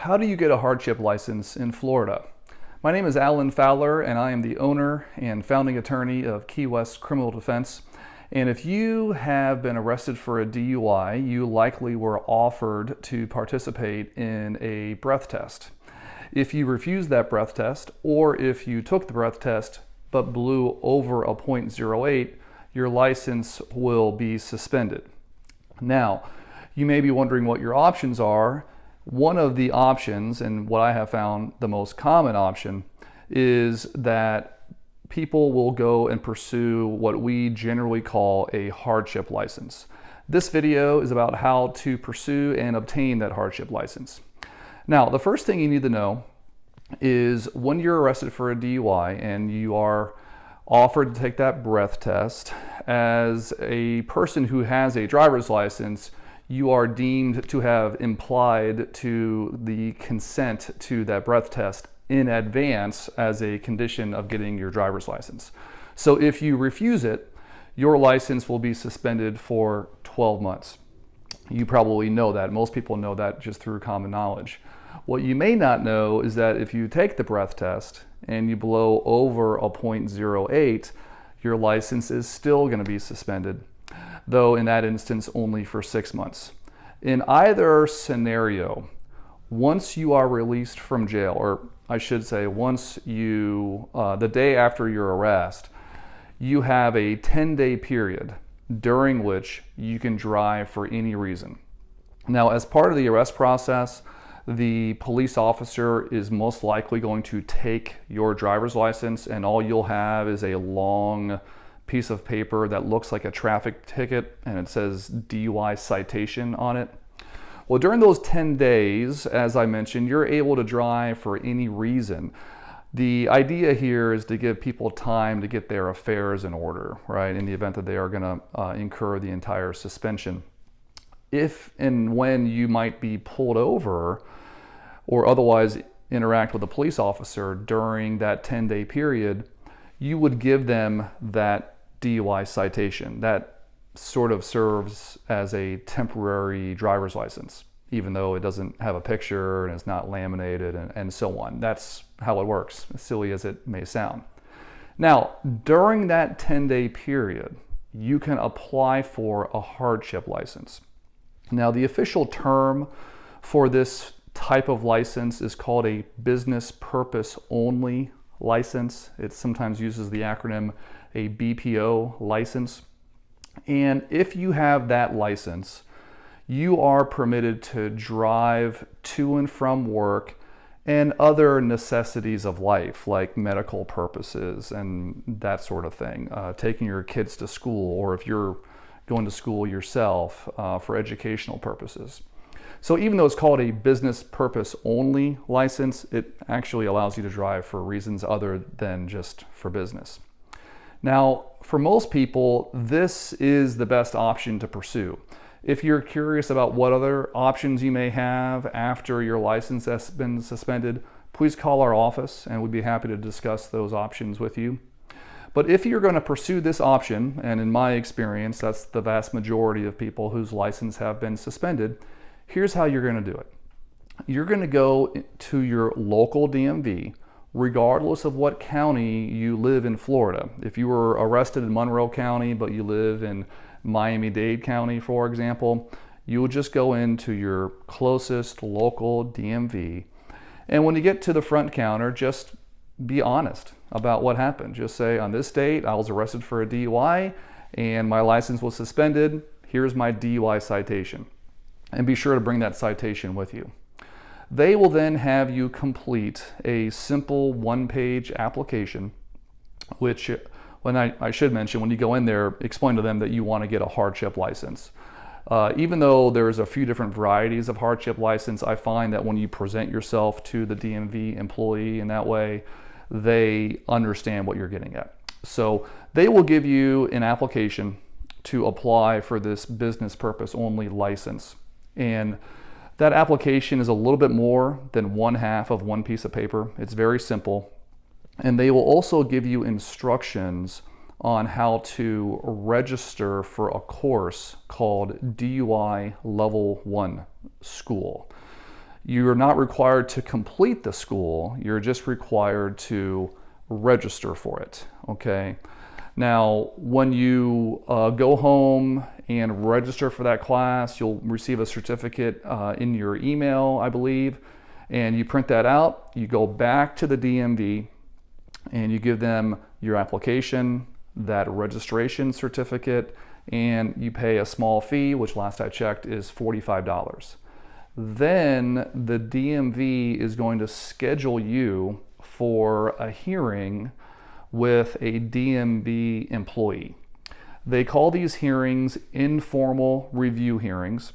How do you get a hardship license in Florida? My name is Alan Fowler, and I am the owner and founding attorney of Key West Criminal Defense. And if you have been arrested for a DUI, you likely were offered to participate in a breath test. If you refused that breath test, or if you took the breath test but blew over a .08, your license will be suspended. Now, you may be wondering what your options are. One of the options, and what I have found the most common option, is that people will go and pursue what we generally call a hardship license. This video is about how to pursue and obtain that hardship license. Now, the first thing you need to know is when you're arrested for a DUI and you are offered to take that breath test, as a person who has a driver's license, you are deemed to have implied to the consent to that breath test in advance as a condition of getting your driver's license. So if you refuse it, your license will be suspended for 12 months. You probably know that. Most people know that just through common knowledge. What you may not know is that if you take the breath test and you blow over a .08, your license is still going to be suspended, though in that instance only for 6 months. In either scenario, once you are released from jail, or I should say once you, the day after your arrest, you have a 10-day period during which you can drive for any reason. Now, as part of the arrest process, the police officer is most likely going to take your driver's license, and all you'll have is a long piece of paper that looks like a traffic ticket, and it says DUI citation on it. Well, during those 10 days, as I mentioned, you're able to drive for any reason. The idea here is to give people time to get their affairs in order, right, in the event that they are going to incur the entire suspension. If and when you might be pulled over or otherwise interact with a police officer during that 10-day period, you would give them that DUI citation. That sort of serves as a temporary driver's license, even though it doesn't have a picture and it's not laminated and so on. That's how it works, as silly as it may sound. Now, during that 10-day period, you can apply for a hardship license. Now, the official term for this type of license is called a business purpose only license. It sometimes uses the acronym a BPO license. And if you have that license, you are permitted to drive to and from work and other necessities of life, like medical purposes and that sort of thing, taking your kids to school, or if you're going to school yourself for educational purposes. So even though it's called a business purpose only license, it actually allows you to drive for reasons other than just for business. Now, for most people, this is the best option to pursue. If you're curious about what other options you may have after your license has been suspended, please call our office and we'd be happy to discuss those options with you. But if you're going to pursue this option, and in my experience, that's the vast majority of people whose license have been suspended, here's how you're going to do it. You're going to go to your local DMV, regardless of what county you live in Florida. If you were arrested in Monroe County, but you live in Miami-Dade County, for example, you will just go into your closest local DMV. And when you get to the front counter, just be honest about what happened. Just say, on this date, I was arrested for a DUI and my license was suspended. Here's my DUI citation. And be sure to bring that citation with you. They will then have you complete a simple one-page application, which, when I should mention, when you go in there, explain to them that you want to get a hardship license. Even though there's a few different varieties of hardship license, I find that when you present yourself to the DMV employee in that way, they understand what you're getting at. So they will give you an application to apply for this business purpose only license. And that application is a little bit more than 1/2 of one piece of paper. It's very simple. And they will also give you instructions on how to register for a course called DUI Level 1 School. You're not required to complete the school, you're just required to register for it, okay? Now, when you go home and register for that class, you'll receive a certificate in your email, I believe, and you print that out, you go back to the DMV, and you give them your application, that registration certificate, and you pay a small fee, which last I checked is $45. Then the DMV is going to schedule you for a hearing with a DMV employee. They call these hearings informal review hearings,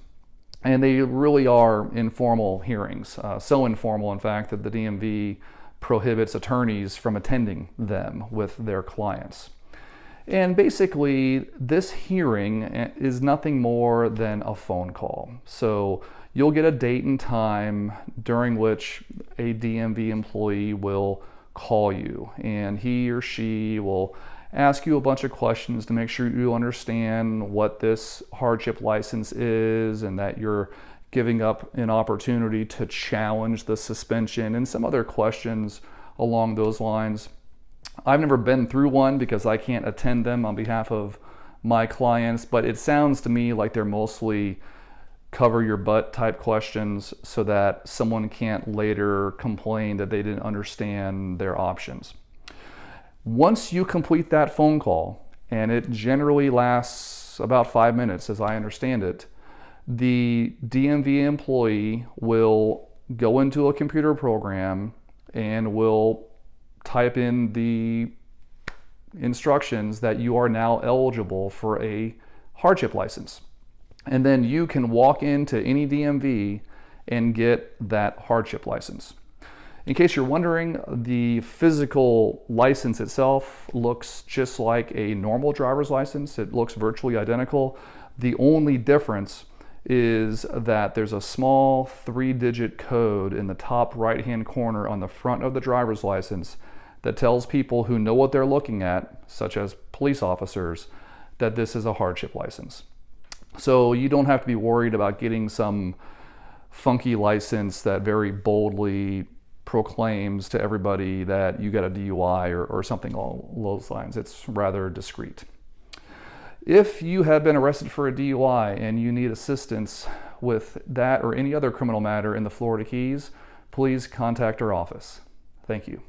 and they really are informal hearings. So informal, in fact, that the DMV prohibits attorneys from attending them with their clients. And basically, this hearing is nothing more than a phone call. So you'll get a date and time during which a DMV employee will call you, and he or she will ask you a bunch of questions to make sure you understand what this hardship license is and that you're giving up an opportunity to challenge the suspension and some other questions along those lines. I've never been through one because I can't attend them on behalf of my clients, but it sounds to me like they're mostly cover your butt type questions so that someone can't later complain that they didn't understand their options. Once you complete that phone call, and it generally lasts about 5 minutes as I understand it, the DMV employee will go into a computer program and will type in the instructions that you are now eligible for a hardship license. And then you can walk into any DMV and get that hardship license. In case you're wondering, the physical license itself looks just like a normal driver's license. It looks virtually identical. The only difference is that there's a small 3-digit code in the top right-hand corner on the front of the driver's license that tells people who know what they're looking at, such as police officers, that this is a hardship license. So you don't have to be worried about getting some funky license that very boldly proclaims to everybody that you got a DUI or something along those lines. It's rather discreet. If you have been arrested for a DUI and you need assistance with that or any other criminal matter in the Florida Keys, please contact our office. Thank you.